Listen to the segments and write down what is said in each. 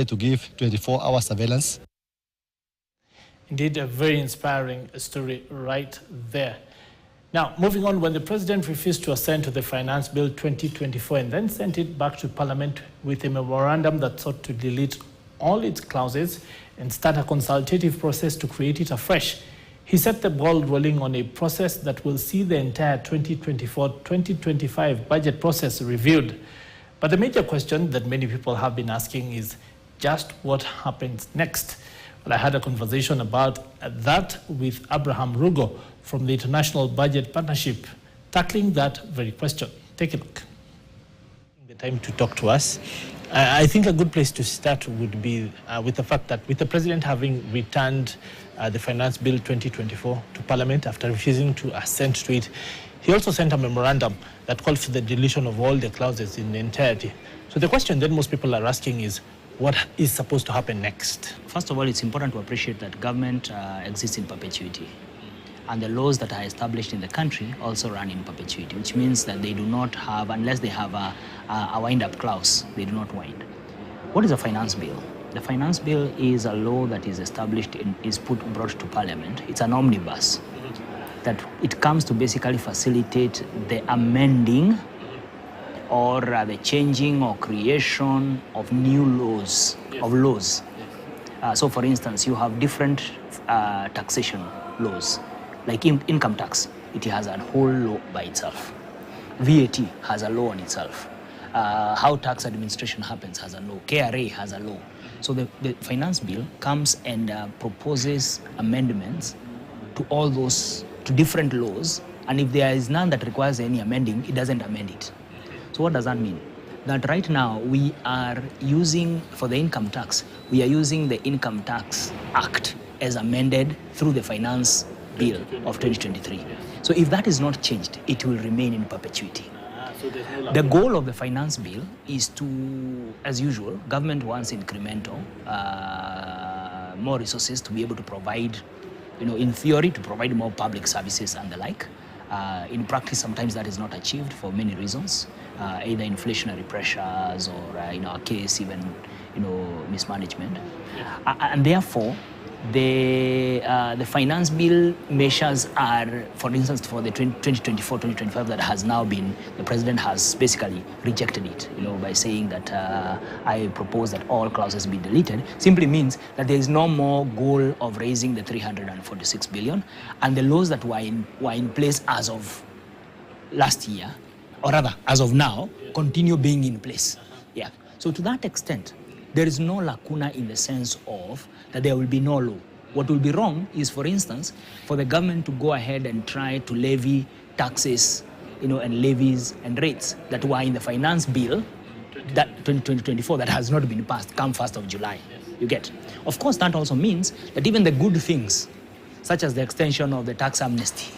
to give 24-hour surveillance. Indeed, a very inspiring story right there. Now, moving on, when the president refused to assent to the Finance Bill 2024 and then sent it back to Parliament with a memorandum that sought to delete all its clauses and start a consultative process to create it afresh, he set the ball rolling on a process that will see the entire 2024-2025 budget process reviewed. But the major question that many people have been asking is just what happens next? Well, I had a conversation about that with Abraham Rugo from the International Budget Partnership, tackling that very question. Take a look. The time to talk to us. I think a good place to start would be with the fact that with the president having returned the Finance Bill 2024 to Parliament after refusing to assent to it, he also sent a memorandum that calls for the deletion of all the clauses in the entirety. So the question that most people are asking is, what is supposed to happen next? First of all, it's important to appreciate that government exists in perpetuity. And the laws that are established in the country also run in perpetuity, which means that they do not have, unless they have a wind-up clause, they do not wind. What is a finance bill? The finance bill is a law that is established, brought to Parliament. It's an omnibus that it comes to basically facilitate the amending or the changing or creation of new laws, So for instance, you have different taxation laws. Like income tax, it has a whole law by itself. VAT has a law on itself. How tax administration happens has a law. KRA has a law. So the finance bill comes and proposes amendments to all those, to different laws. And if there is none that requires any amending, it doesn't amend it. So what does that mean? That right now we are using, for the income tax, we are using the Income Tax Act as amended through the Finance Bill of 2023. So if that is not changed, it will remain in perpetuity. The goal of the Finance Bill is to, as usual, government wants incremental, more resources to be able to provide, in theory, to provide more public services and the like. In practice, sometimes that is not achieved for many reasons, either inflationary pressures or, in our case, even, mismanagement. And therefore, the finance bill measures are, for instance, for the 2024-2025 that has now been, the president has basically rejected it, by saying that I propose that all clauses be deleted, simply means that there is no more goal of raising the 346 billion, and the laws that were in place as of last year, or rather, as of now, continue being in place. Yeah. So to that extent, there is no lacuna in the sense of that there will be no law. What will be wrong is, for instance, for the government to go ahead and try to levy taxes, and levies and rates that were in the finance bill, that 2024 that has not been passed, come 1st of July. You get. Of course, that also means that even the good things, such as the extension of the tax amnesty,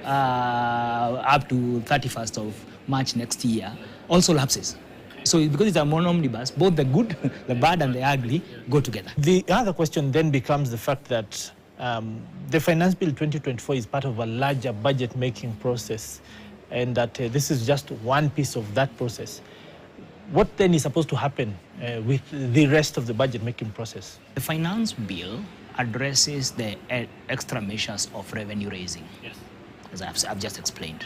up to 31st of March next year, also lapses. So because it's a omnibus, both the good, the bad, and the ugly go together. The other question then becomes the fact that the Finance Bill 2024 is part of a larger budget-making process, and that this is just one piece of that process. What then is supposed to happen with the rest of the budget-making process? The Finance Bill addresses the extra measures of revenue raising, yes, as I've just explained.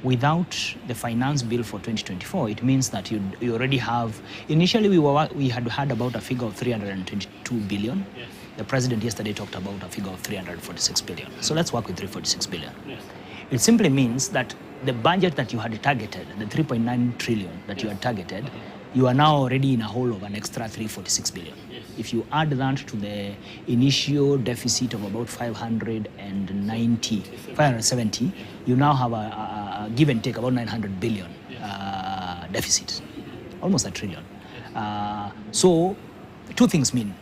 Without the finance bill for 2024, it means that you already have, initially we had about a figure of 322 billion. Yes. The president yesterday talked about a figure of 346 billion. So let's work with 346 billion. Yes. It simply means that the budget that you had targeted, the 3.9 trillion that you had targeted, you are now already in a hole of an extra 346 billion. Yes. If you add that to the initial deficit of about 570, you now have a give and take about 900 billion deficit, almost a trillion. So two things mean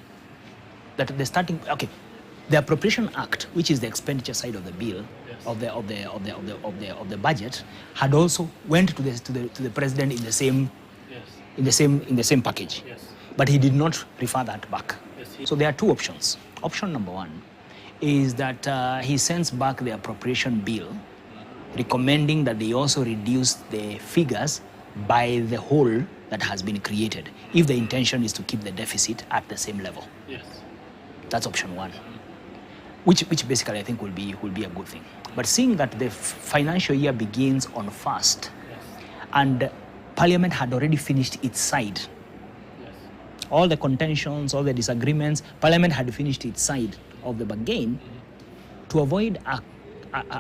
that the starting, the Appropriation Act, which is the expenditure side of the bill, yes, of the budget, had also went to the president in the same, yes, in the same package, yes, but he did not refer that back. Yes, so there are two options. Option number one is that he sends back the appropriation bill, recommending that they also reduce the figures by the hole that has been created, if the intention is to keep the deficit at the same level. Yes. That's option one, which basically I think will be a good thing. But seeing that the financial year begins on 1st, and Parliament had already finished its side, all the contentions, all the disagreements, Parliament had finished its side of the bargain to avoid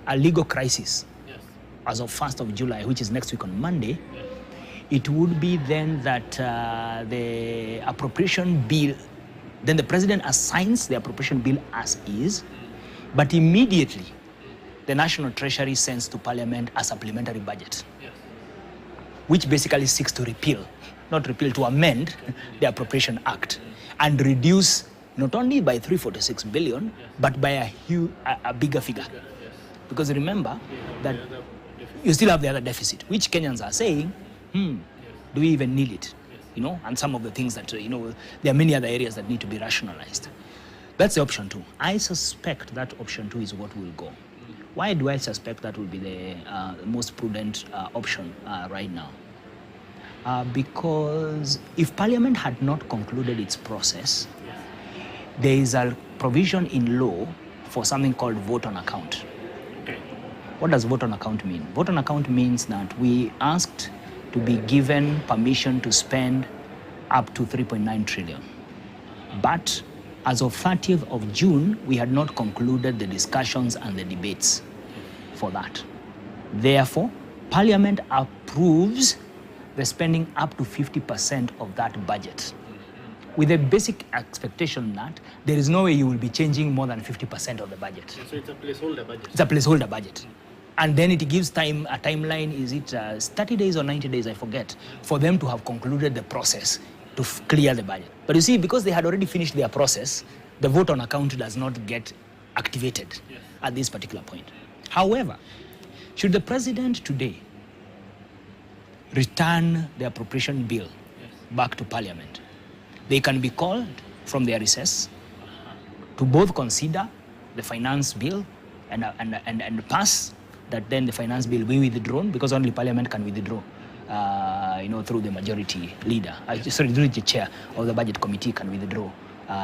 a legal crisis as of 1st of July, which is next week on Monday. It would be then that the appropriation bill, then the president assigns the appropriation bill as is, but immediately the National Treasury sends to Parliament a supplementary budget, which basically seeks to repeal, not repeal, to amend the Appropriation Act and reduce not only by 346 billion, but by a bigger figure. Because remember that you still have the other deficit, which Kenyans are saying, do we even need it? You know, and some of the things that, there are many other areas that need to be rationalized. That's the option 2. I suspect that option 2 is what will go. Why do I suspect that will be the most prudent option right now? Because if Parliament had not concluded its process, there is a provision in law for something called vote on account. Okay. What does vote on account mean? Vote on account means that we asked to be given permission to spend up to 3.9 trillion. But as of 30th of June, we had not concluded the discussions and the debates for that. Therefore, Parliament approves the spending up to 50% of that budget, with a basic expectation that there is no way you will be changing more than 50% of the budget. So it's a placeholder budget. It's a placeholder budget. And then it gives time, a timeline, is it 30 days or 90 days, I forget, for them to have concluded the process to clear the budget. But you see, because they had already finished their process, the vote on account does not get activated at this particular point. However, should the president today return the appropriation bill back to Parliament, they can be called from their recess to both consider the finance bill and pass that. Then the finance bill will be withdrawn, because only Parliament can withdraw, through the majority leader. Through the chair of the budget committee can withdraw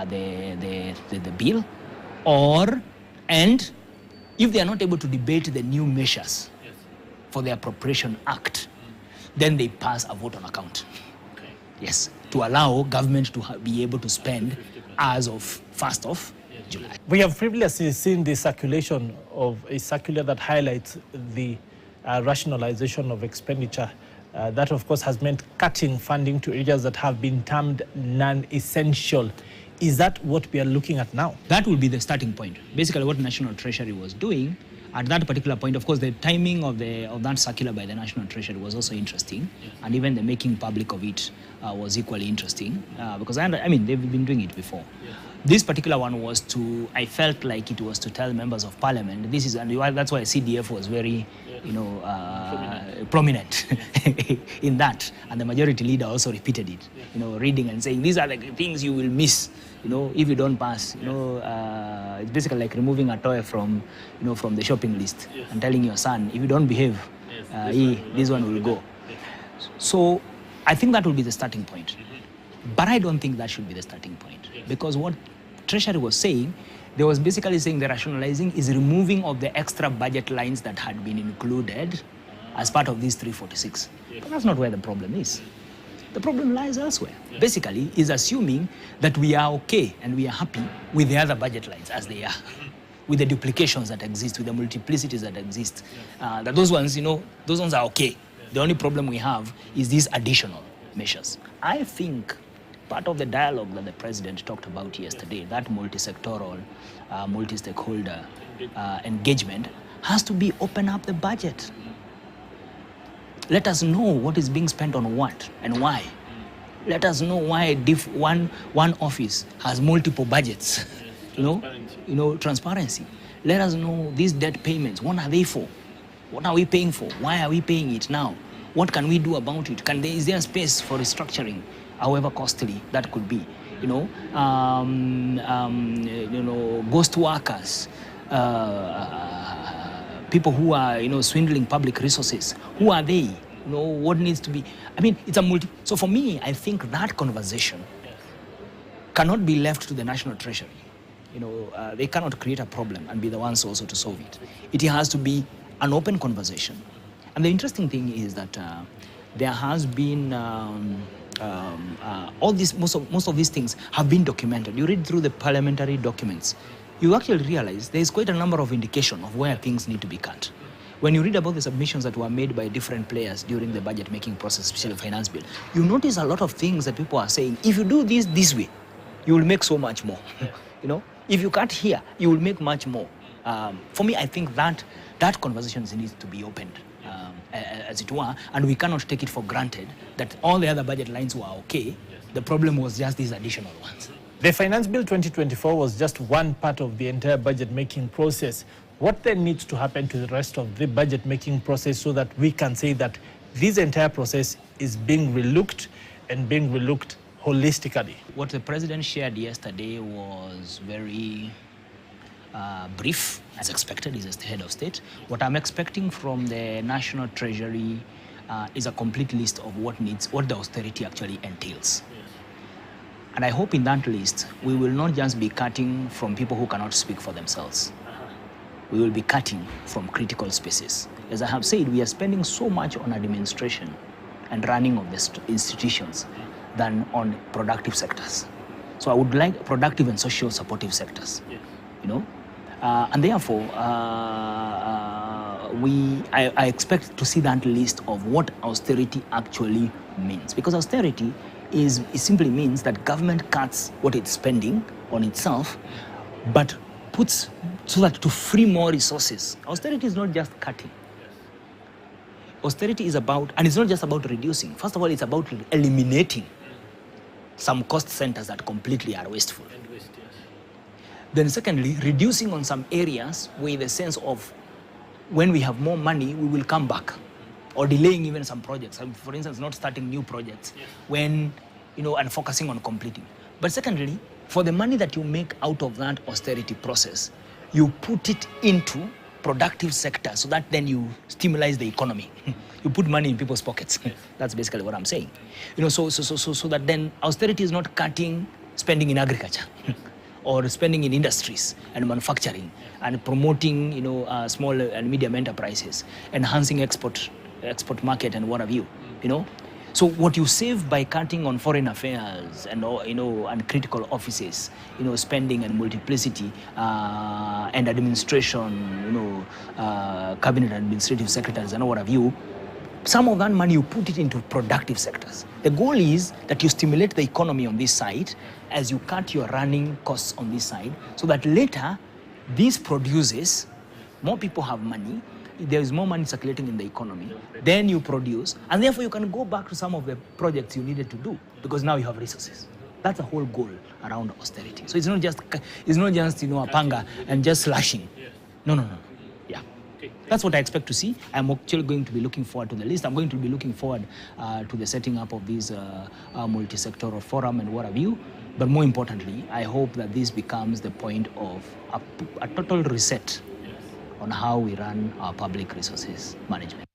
the bill, and if they are not able to debate the new measures for the Appropriation Act, then they pass a vote on account. Okay. Yes, to allow government to be able to spend as of 1st of July. We have previously seen the circulation of a circular that highlights the rationalization of expenditure. That, of course, has meant cutting funding to areas that have been termed non-essential. Is that what we are looking at now? That will be the starting point. Basically, what National Treasury was doing at that particular point, of course, the timing of that circular by the National Treasury was also interesting, and even the making public of it was equally interesting, because they've been doing it before. This particular one was I felt like it was to tell members of Parliament, and that's why CDF was very, prominent in that, and the majority leader also repeated it, reading and saying, these are the things you will miss, if you don't pass. It's basically like removing a toy from the shopping list and telling your son, if you don't behave, this one will go. So I think that will be the starting point. But I don't think that should be the starting point, because what Treasury was saying, they was basically saying the rationalizing is removing of the extra budget lines that had been included as part of these 346. But that's not where the problem is. The problem lies elsewhere. Basically, is assuming that we are okay and we are happy with the other budget lines as they are, with the duplications that exist, with the multiplicities that exist. That those ones, those ones are okay. The only problem we have is these additional measures. I think part of the dialogue that the president talked about yesterday, that multi-sectoral, multi-stakeholder engagement, has to be open up the budget. Let us know what is being spent on what and why. Let us know why one office has multiple budgets. Transparency. Let us know these debt payments. What are they for? What are we paying for? Why are we paying it now? What can we do about it? Is there space for restructuring, however costly that could be? Ghost workers, people who are, swindling public resources. Who are they? You know, what needs to be, I mean, it's a so for me, I think that conversation cannot be left to the National Treasury. You know, they cannot create a problem and be the ones also to solve it. It has to be an open conversation. And the interesting thing is that there has been all these, most of these things have been documented. You read through the parliamentary documents, you actually realize there is quite a number of indication of where things need to be cut. When you read about the submissions that were made by different players during the budget making process, especially the finance bill, you notice a lot of things that people are saying, if you do this way, you will make so much more. You know, if you cut here, you will make much more. For me, I think that conversation needs to be opened, as it were, and we cannot take it for granted that all the other budget lines were okay. The problem was just these additional ones. The Finance Bill 2024 was just one part of the entire budget-making process. What then needs to happen to the rest of the budget-making process so that we can say that this entire process is being relooked and being relooked holistically? What the President shared yesterday was very brief, as expected. He's the head of state. What I'm expecting from the National Treasury is a complete list of what the austerity actually entails. And I hope in that list, we will not just be cutting from people who cannot speak for themselves. We will be cutting from critical spaces. As I have said, we are spending so much on administration and running of the institutions than on productive sectors. So I would like productive and social supportive sectors, you know? And therefore, I expect to see that list of what austerity actually means. Because austerity simply means that government cuts what it's spending on itself, but puts so that to free more resources. Austerity is not just cutting. Austerity is about, and it's not just about reducing. First of all, it's about eliminating some cost centers that completely are wasteful. Then secondly, reducing on some areas with a sense of when we have more money, we will come back. Or delaying even some projects. For instance, not starting new projects when, you know, and focusing on completing. But secondly, for the money that you make out of that austerity process, you put it into productive sectors so that then you stimulate the economy. You put money in people's pockets. That's basically what I'm saying. You know, so that then austerity is not cutting spending in agriculture or spending in industries and manufacturing and promoting, you know, small and medium enterprises, enhancing export market and what have you, you know. So what you save by cutting on foreign affairs and, you know, and critical offices, you know, spending and multiplicity and administration, you know, cabinet administrative secretaries and what have you, some of that money you put it into productive sectors. The goal is that you stimulate the economy on this side as you cut your running costs on this side, so that later this produces, more people have money, there is more money circulating in the economy, then you produce, and therefore you can go back to some of the projects you needed to do because now you have resources. That's the whole goal around austerity. So it's not just you know, a panga and just slashing. No. Yeah. That's what I expect to see. I'm actually going to be looking forward to the list. I'm going to be looking forward to the setting up of this multi-sectoral forum and what have you. But more importantly, I hope that this becomes the point of a total reset on how we run our public resources management.